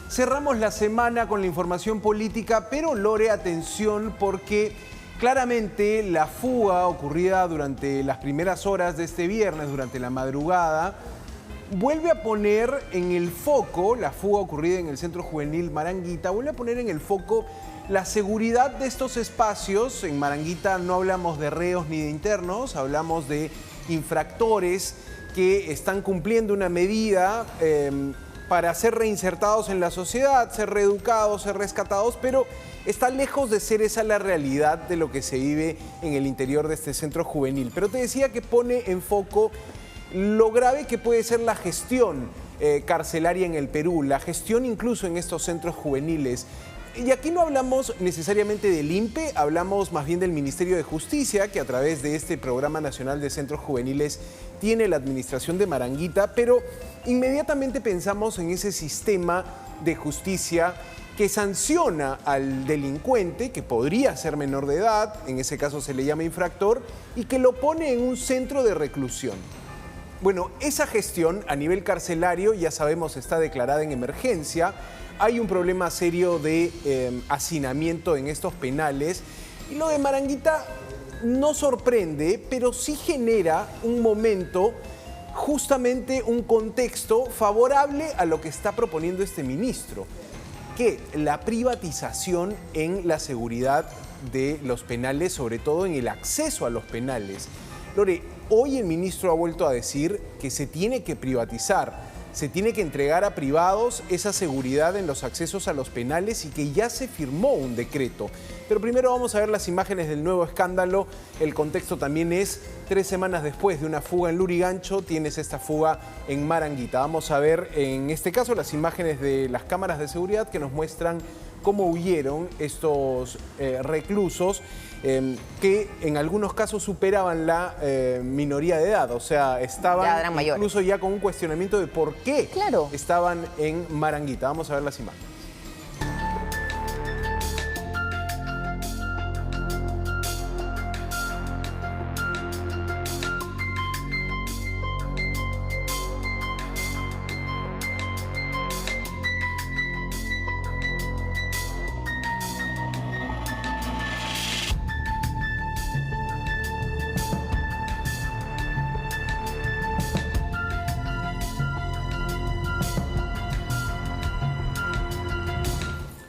Cerramos la semana con la información política, pero Lore, atención, porque claramente la fuga ocurrida durante las primeras horas de este viernes, durante la madrugada, vuelve a poner en el foco, la fuga ocurrida en el Centro Juvenil Maranguita, vuelve a poner en el foco la seguridad de estos espacios. En Maranguita no hablamos de reos ni de internos, hablamos de infractores que están cumpliendo una medida para ser reinsertados en la sociedad, ser reeducados, ser rescatados, pero está lejos de ser esa la realidad de lo que se vive en el interior de este centro juvenil. Pero te decía que pone en foco lo grave que puede ser la gestión carcelaria en el Perú, la gestión incluso en estos centros juveniles. Y aquí no hablamos necesariamente del INPE, hablamos más bien del Ministerio de Justicia, que a través de este Programa Nacional de Centros Juveniles tiene la administración de Maranguita, pero inmediatamente pensamos en ese sistema de justicia que sanciona al delincuente, que podría ser menor de edad, en ese caso se le llama infractor, y que lo pone en un centro de reclusión. Bueno, esa gestión a nivel carcelario, ya sabemos, está declarada en emergencia. Hay un problema serio de hacinamiento en estos penales. Y lo de Maranguita no sorprende, pero sí genera un momento, justamente un contexto favorable a lo que está proponiendo este ministro, que la privatización en la seguridad de los penales, sobre todo en el acceso a los penales. Lore, hoy el ministro ha vuelto a decir que se tiene que privatizar, se tiene que entregar a privados esa seguridad en los accesos a los penales y que ya se firmó un decreto. Pero primero vamos a ver las imágenes del nuevo escándalo. El contexto también es 3 semanas después de una fuga en Lurigancho, tienes esta fuga en Maranguita. Vamos a ver en este caso las imágenes de las cámaras de seguridad que nos muestran cómo huyeron estos reclusos que en algunos casos superaban la minoría de edad, o sea, estaban incluso ya con un cuestionamiento de por qué estaban en Maranguita. Vamos a ver las imágenes.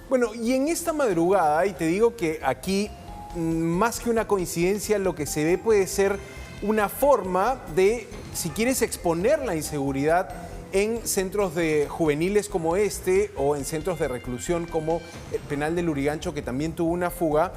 Bueno, y en esta madrugada, y te digo que aquí, más que una coincidencia, lo que se ve puede ser una forma de, si quieres, exponer la inseguridad en centros de juveniles como este o en centros de reclusión como el penal de Lurigancho, que también tuvo una fuga.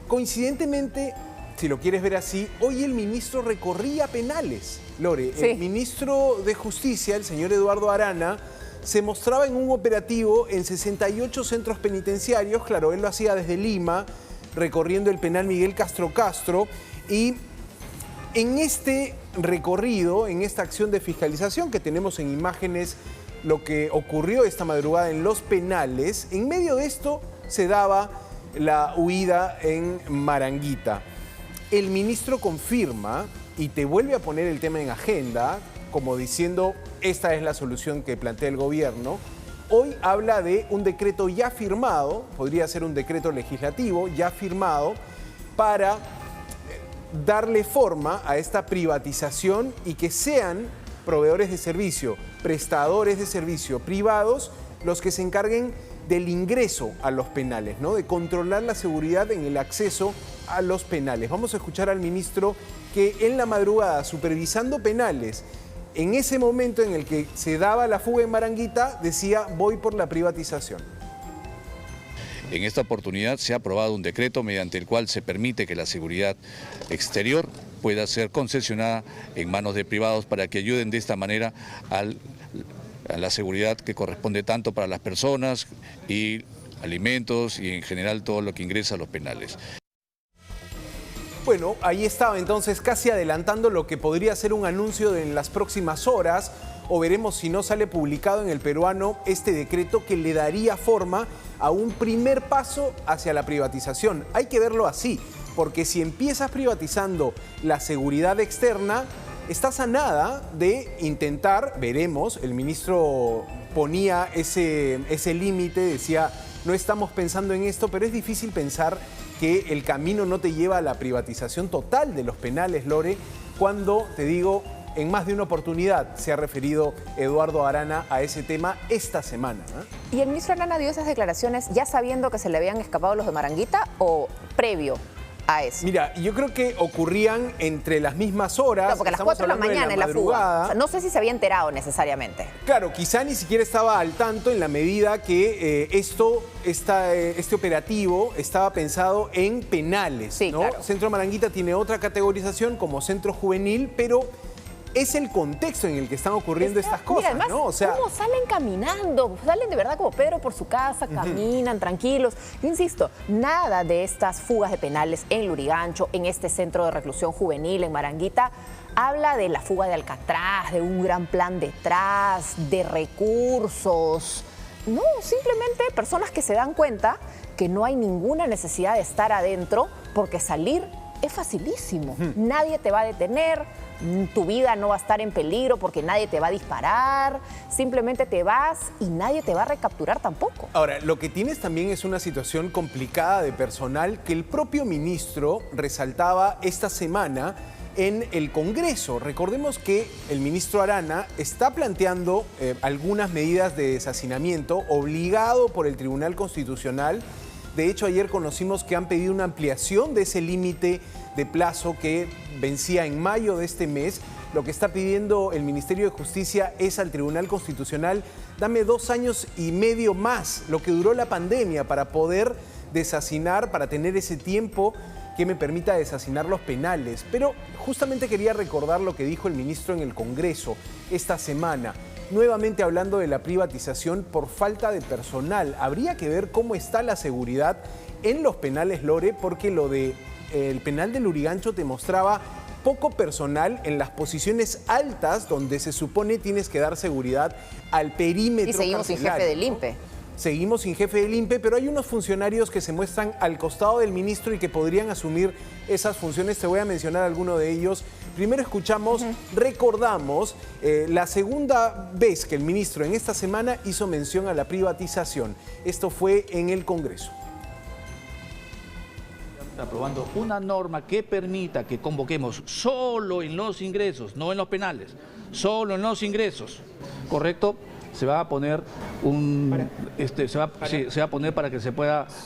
Coincidentemente, si lo quieres ver así, hoy el ministro recorría penales, Lore. Sí. El ministro de Justicia, el señor Eduardo Arana, se mostraba en un operativo en 68 centros penitenciarios. Claro, él lo hacía desde Lima, recorriendo el penal Miguel Castro Castro. Y en este recorrido, en esta acción de fiscalización que tenemos en imágenes, lo que ocurrió esta madrugada en los penales, en medio de esto se daba la huida en Maranguita. El ministro confirma y te vuelve a poner el tema en agenda, como diciendo, esta es la solución que plantea el gobierno. Hoy habla de un decreto ya firmado, podría ser un decreto legislativo ya firmado, para darle forma a esta privatización y que sean proveedores de servicio, prestadores de servicio privados, los que se encarguen del ingreso a los penales, ¿no? De controlar la seguridad en el acceso a los penales. Vamos a escuchar al ministro que en la madrugada, supervisando penales, en ese momento en el que se daba la fuga en Maranguita, decía, voy por la privatización. En esta oportunidad se ha aprobado un decreto mediante el cual se permite que la seguridad exterior pueda ser concesionada en manos de privados para que ayuden de esta manera a la seguridad que corresponde tanto para las personas y alimentos y en general todo lo que ingresa a los penales. Bueno, ahí estaba entonces casi adelantando lo que podría ser un anuncio en las próximas horas, o veremos si no sale publicado en El Peruano este decreto que le daría forma a un primer paso hacia la privatización. Hay que verlo así, porque si empiezas privatizando la seguridad externa, estás a nada de intentar, veremos, el ministro ponía ese límite, decía, no estamos pensando en esto, pero es difícil pensar que el camino no te lleva a la privatización total de los penales, Lore, cuando, te digo, en más de una oportunidad se ha referido Eduardo Arana a ese tema esta semana, ¿eh? ¿Y el ministro Arana dio esas declaraciones ya sabiendo que se le habían escapado los de Maranguita o previo a eso? Mira, yo creo que ocurrían entre las mismas horas. No, porque a las 4 de la mañana en la fuga. O sea, no sé si se había enterado necesariamente. Claro, quizá ni siquiera estaba al tanto en la medida que este operativo estaba pensado en penales, sí, ¿no? Claro. Centro Maranguita tiene otra categorización como centro juvenil, pero es el contexto en el que están ocurriendo estas cosas, mira, además, ¿no? O sea, ¿cómo salen caminando? Salen de verdad como Pedro por su casa, caminan tranquilos. Yo insisto, nada de estas fugas de penales en Lurigancho, en este centro de reclusión juvenil, en Maranguita, habla de la fuga de Alcatraz, de un gran plan detrás, de recursos. No, simplemente personas que se dan cuenta que no hay ninguna necesidad de estar adentro porque salir es facilísimo. Nadie te va a detener, tu vida no va a estar en peligro porque nadie te va a disparar, simplemente te vas y nadie te va a recapturar tampoco. Ahora, lo que tienes también es una situación complicada de personal que el propio ministro resaltaba esta semana en el Congreso. Recordemos que el ministro Arana está planteando algunas medidas de deshacinamiento obligado por el Tribunal Constitucional. De hecho, ayer conocimos que han pedido una ampliación de ese límite de plazo que vencía en mayo de este mes. Lo que está pidiendo el Ministerio de Justicia es al Tribunal Constitucional, dame 2 años y medio más, lo que duró la pandemia, para poder deshacinar, para tener ese tiempo que me permita deshacinar los penales. Pero justamente quería recordar lo que dijo el ministro en el Congreso esta semana. Nuevamente hablando de la privatización por falta de personal. Habría que ver cómo está la seguridad en los penales, Lore, porque el penal de Lurigancho te mostraba poco personal en las posiciones altas donde se supone tienes que dar seguridad al perímetro. Y seguimos sin jefe del INPE. Seguimos sin jefe del INPE, pero hay unos funcionarios que se muestran al costado del ministro y que podrían asumir esas funciones. Te voy a mencionar alguno de ellos. Primero escuchamos, recordamos la segunda vez que el ministro en esta semana hizo mención a la privatización. Esto fue en el Congreso. Aprobando una norma que permita que convoquemos solo en los ingresos, no en los penales, solo en los ingresos, ¿correcto? Se va a poner se va a poner para que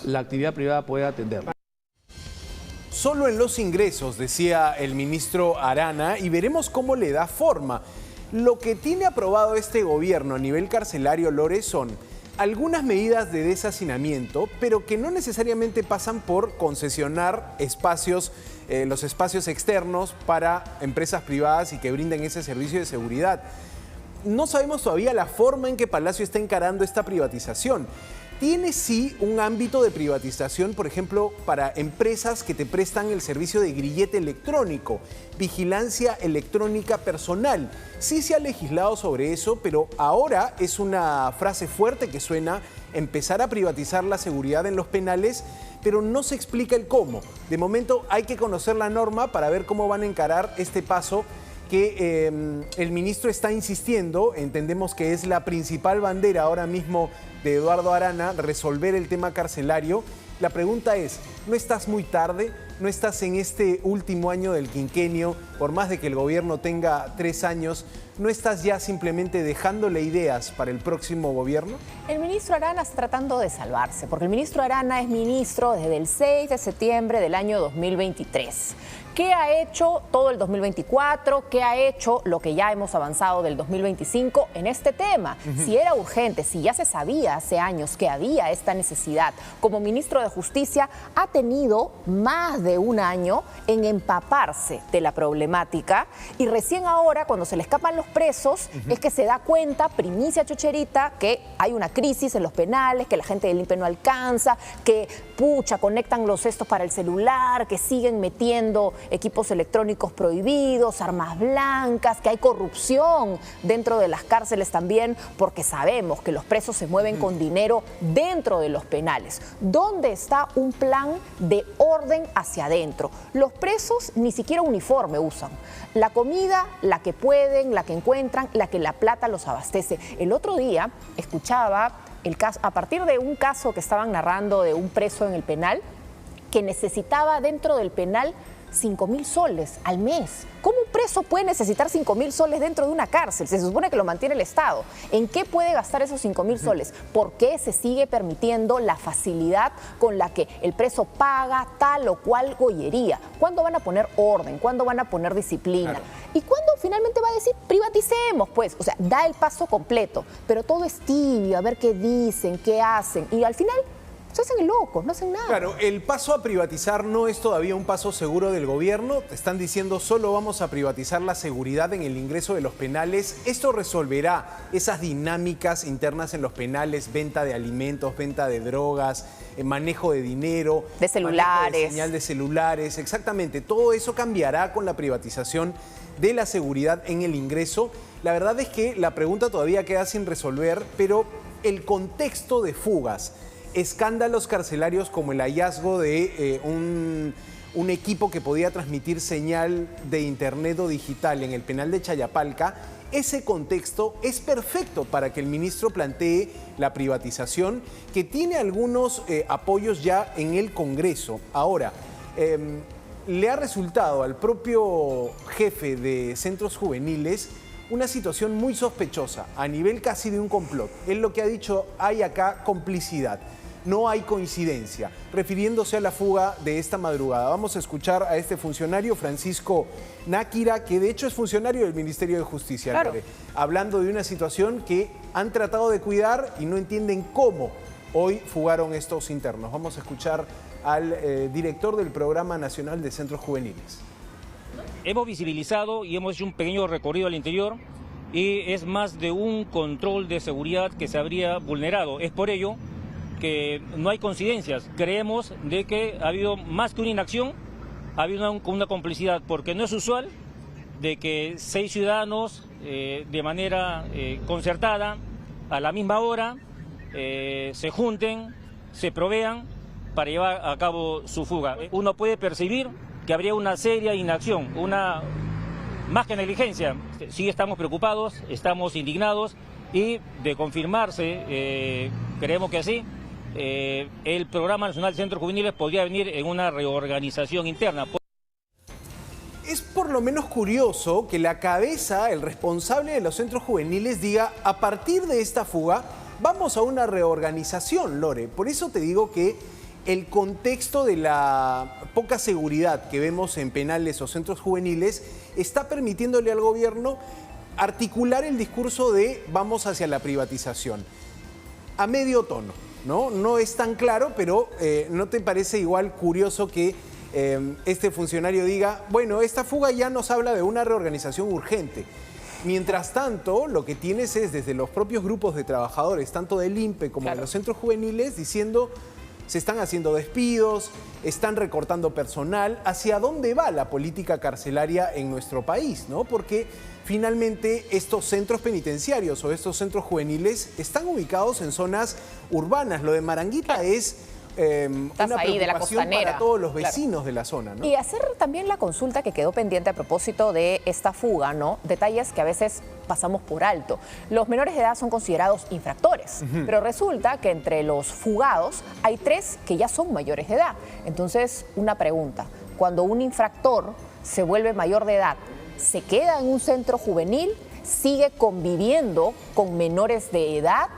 la actividad privada pueda atenderla. Solo en los ingresos, decía el ministro Arana, y veremos cómo le da forma. Lo que tiene aprobado este gobierno a nivel carcelario, Lore, son algunas medidas de deshacinamiento, pero que no necesariamente pasan por concesionar espacios, los espacios externos para empresas privadas y que brinden ese servicio de seguridad. No sabemos todavía la forma en que Palacio está encarando esta privatización. Tiene sí un ámbito de privatización, por ejemplo, para empresas que te prestan el servicio de grillete electrónico, vigilancia electrónica personal. Sí se ha legislado sobre eso, pero ahora es una frase fuerte que suena empezar a privatizar la seguridad en los penales, pero no se explica el cómo. De momento hay que conocer la norma para ver cómo van a encarar este paso que el ministro está insistiendo. Entendemos que es la principal bandera ahora mismo de Eduardo Arana, resolver el tema carcelario. La pregunta es, ¿no estás muy tarde? ¿No estás en este último año del quinquenio? Por más de que el gobierno tenga 3 años, ¿no estás ya simplemente dejándole ideas para el próximo gobierno? El ministro Arana está tratando de salvarse, porque el ministro Arana es ministro desde el 6 de septiembre del año 2023. ¿Qué ha hecho todo el 2024? ¿Qué ha hecho lo que ya hemos avanzado del 2025 en este tema? Si era urgente, si ya se sabía hace años que había esta necesidad, como ministro de Justicia ha tenido más de 1 año en empaparse de la problemática y recién ahora, cuando se le escapan los presos, es que se da cuenta, primicia chocherita, que hay una crisis en los penales, que la gente del INPE no alcanza, que conectan los cestos para el celular, que siguen metiendo equipos electrónicos prohibidos, armas blancas, que hay corrupción dentro de las cárceles también, porque sabemos que los presos se mueven con dinero dentro de los penales. ¿Dónde está un plan de orden hacia adentro? Los presos ni siquiera uniforme usan. La comida, la que pueden, la que encuentran, la que la plata los abastece. El otro día escuchaba el caso, a partir de un caso que estaban narrando de un preso en el penal, que necesitaba dentro del penal 5.000 soles al mes. ¿Cómo un preso puede necesitar 5.000 soles dentro de una cárcel? Se supone que lo mantiene el Estado. ¿En qué puede gastar esos 5.000 soles? ¿Por qué se sigue permitiendo la facilidad con la que el preso paga tal o cual gollería? ¿Cuándo van a poner orden? ¿Cuándo van a poner disciplina? Claro. ¿Y cuándo finalmente va a decir privaticemos? Pues, o sea, da el paso completo, pero todo es tibio, a ver qué dicen, qué hacen, y al final se hacen locos, no hacen nada. Claro, el paso a privatizar no es todavía un paso seguro del gobierno. Te están diciendo solo vamos a privatizar la seguridad en el ingreso de los penales. Esto resolverá esas dinámicas internas en los penales, venta de alimentos, venta de drogas, manejo de dinero, de celulares, de señal de celulares. Exactamente, todo eso cambiará con la privatización de la seguridad en el ingreso. La verdad es que la pregunta todavía queda sin resolver, pero el contexto de fugas, escándalos carcelarios como el hallazgo de un equipo que podía transmitir señal de internet o digital en el penal de Chayapalca, ese contexto es perfecto para que el ministro plantee la privatización, que tiene algunos apoyos ya en el Congreso. Ahora, le ha resultado al propio jefe de centros juveniles una situación muy sospechosa, a nivel casi de un complot. Él lo que ha dicho, hay acá complicidad, no hay coincidencia, refiriéndose a la fuga de esta madrugada. Vamos a escuchar a este funcionario, Francisco Náquira, que de hecho es funcionario del Ministerio de Justicia, claro, hablando de una situación que han tratado de cuidar y no entienden cómo hoy fugaron estos internos. Vamos a escuchar al director del Programa Nacional de Centros Juveniles. Hemos visibilizado y hemos hecho un pequeño recorrido al interior y es más de un control de seguridad que se habría vulnerado. Es por ello que no hay coincidencias. Creemos de que ha habido más que una inacción, ha habido una complicidad, porque no es usual de que 6 ciudadanos de manera concertada, a la misma hora, se junten, se provean para llevar a cabo su fuga. Uno puede percibir que habría una seria inacción, una más que negligencia. Sí estamos preocupados, estamos indignados y de confirmarse, creemos que sí, el Programa Nacional de Centros Juveniles podría venir en una reorganización interna. Es por lo menos curioso que la cabeza, el responsable de los centros juveniles, diga a partir de esta fuga vamos a una reorganización, Lore. Por eso te digo que el contexto de la poca seguridad que vemos en penales o centros juveniles está permitiéndole al gobierno articular el discurso de vamos hacia la privatización. A medio tono, ¿no? No es tan claro, pero ¿no te parece igual curioso que este funcionario diga, bueno, esta fuga ya nos habla de una reorganización urgente? Mientras tanto, lo que tienes es desde los propios grupos de trabajadores, tanto del INPE como de los centros juveniles, diciendo se están haciendo despidos, están recortando personal. ¿Hacia dónde va la política carcelaria en nuestro país, ¿no? Porque finalmente estos centros penitenciarios o estos centros juveniles están ubicados en zonas urbanas. Lo de Maranguita es una preocupación para todos los vecinos de la zona, ¿no? Y hacer también la consulta que quedó pendiente a propósito de esta fuga, ¿no? Detalles que a veces pasamos por alto. Los menores de edad son considerados infractores, pero resulta que entre los fugados hay 3 que ya son mayores de edad. Entonces, una pregunta, cuando un infractor se vuelve mayor de edad, ¿se queda en un centro juvenil? ¿Sigue conviviendo con menores de edad?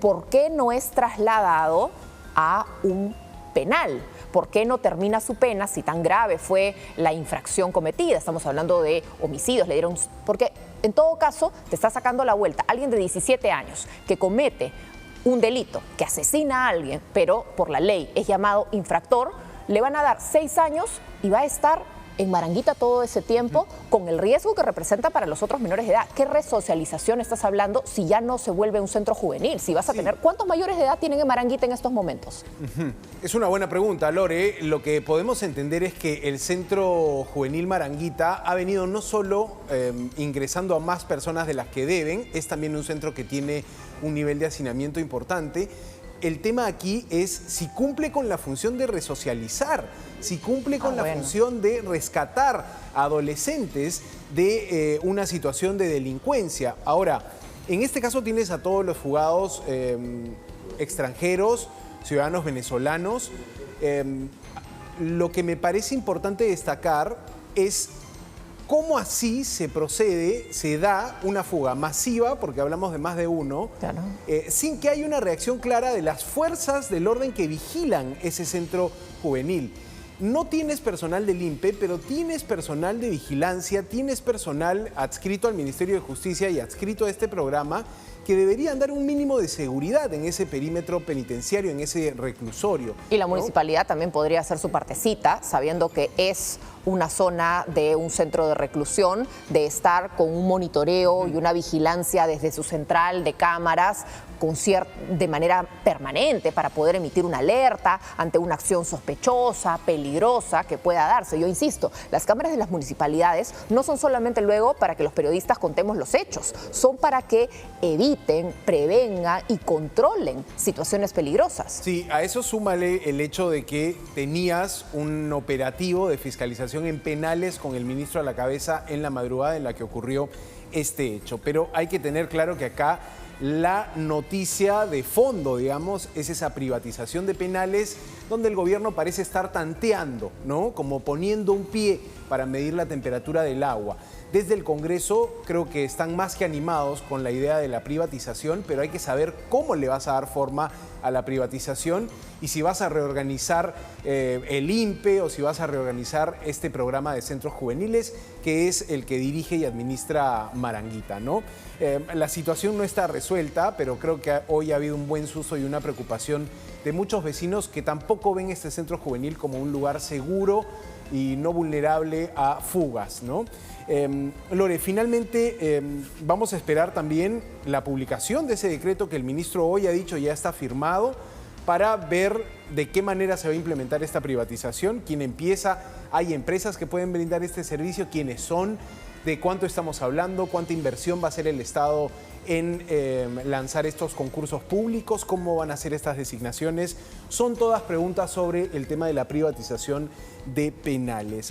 ¿Por qué no es trasladado a un penal? ¿Por qué no termina su pena si tan grave fue la infracción cometida? Estamos hablando de homicidios, le dieron... Porque en todo caso te está sacando la vuelta alguien de 17 años que comete un delito, que asesina a alguien, pero por la ley es llamado infractor, le van a dar 6 años y va a estar en Maranguita todo ese tiempo, con el riesgo que representa para los otros menores de edad. ¿Qué resocialización estás hablando si ya no se vuelve un centro juvenil? Si vas a tener, ¿cuántos mayores de edad tienen en Maranguita en estos momentos? Es una buena pregunta, Lore. Lo que podemos entender es que el Centro Juvenil Maranguita ha venido no solo ingresando a más personas de las que deben, es también un centro que tiene un nivel de hacinamiento importante. El tema aquí es si cumple con la función de resocializar, si cumple con la función de rescatar a adolescentes de una situación de delincuencia. Ahora, en este caso tienes a todos los fugados extranjeros, ciudadanos venezolanos. Lo que me parece importante destacar es cómo así se procede, se da una fuga masiva, porque hablamos de más de uno, claro, sin que haya una reacción clara de las fuerzas del orden que vigilan ese centro juvenil. No tienes personal del INPE, pero tienes personal de vigilancia, tienes personal adscrito al Ministerio de Justicia y adscrito a este programa que deberían dar un mínimo de seguridad en ese perímetro penitenciario, en ese reclusorio. Y la municipalidad también podría hacer su partecita, sabiendo que es una zona de un centro de reclusión, de estar con un monitoreo y una vigilancia desde su central de cámaras de manera permanente para poder emitir una alerta ante una acción sospechosa, peligrosa que pueda darse. Yo insisto, las cámaras de las municipalidades no son solamente luego para que los periodistas contemos los hechos, son para que eviten, prevengan y controlen situaciones peligrosas. Sí, a eso súmale el hecho de que tenías un operativo de fiscalización en penales con el ministro a la cabeza en la madrugada en la que ocurrió este hecho. Pero hay que tener claro que acá la noticia de fondo, digamos, es esa privatización de penales donde el gobierno parece estar tanteando, ¿no? Como poniendo un pie para medir la temperatura del agua. Desde el Congreso creo que están más que animados con la idea de la privatización, pero hay que saber cómo le vas a dar forma a la privatización y si vas a reorganizar el INPE o si vas a reorganizar este programa de centros juveniles que es el que dirige y administra Maranguita, ¿no? La situación no está resuelta, pero creo que hoy ha habido un buen susto y una preocupación de muchos vecinos que tampoco ven este centro juvenil como un lugar seguro y no vulnerable a fugas, ¿no? Lore, finalmente vamos a esperar también la publicación de ese decreto que el ministro hoy ha dicho ya está firmado para ver de qué manera se va a implementar esta privatización, quién empieza, hay empresas que pueden brindar este servicio, quiénes son, de cuánto estamos hablando, cuánta inversión va a hacer el Estado en lanzar estos concursos públicos, cómo van a ser estas designaciones. Son todas preguntas sobre el tema de la privatización de penales.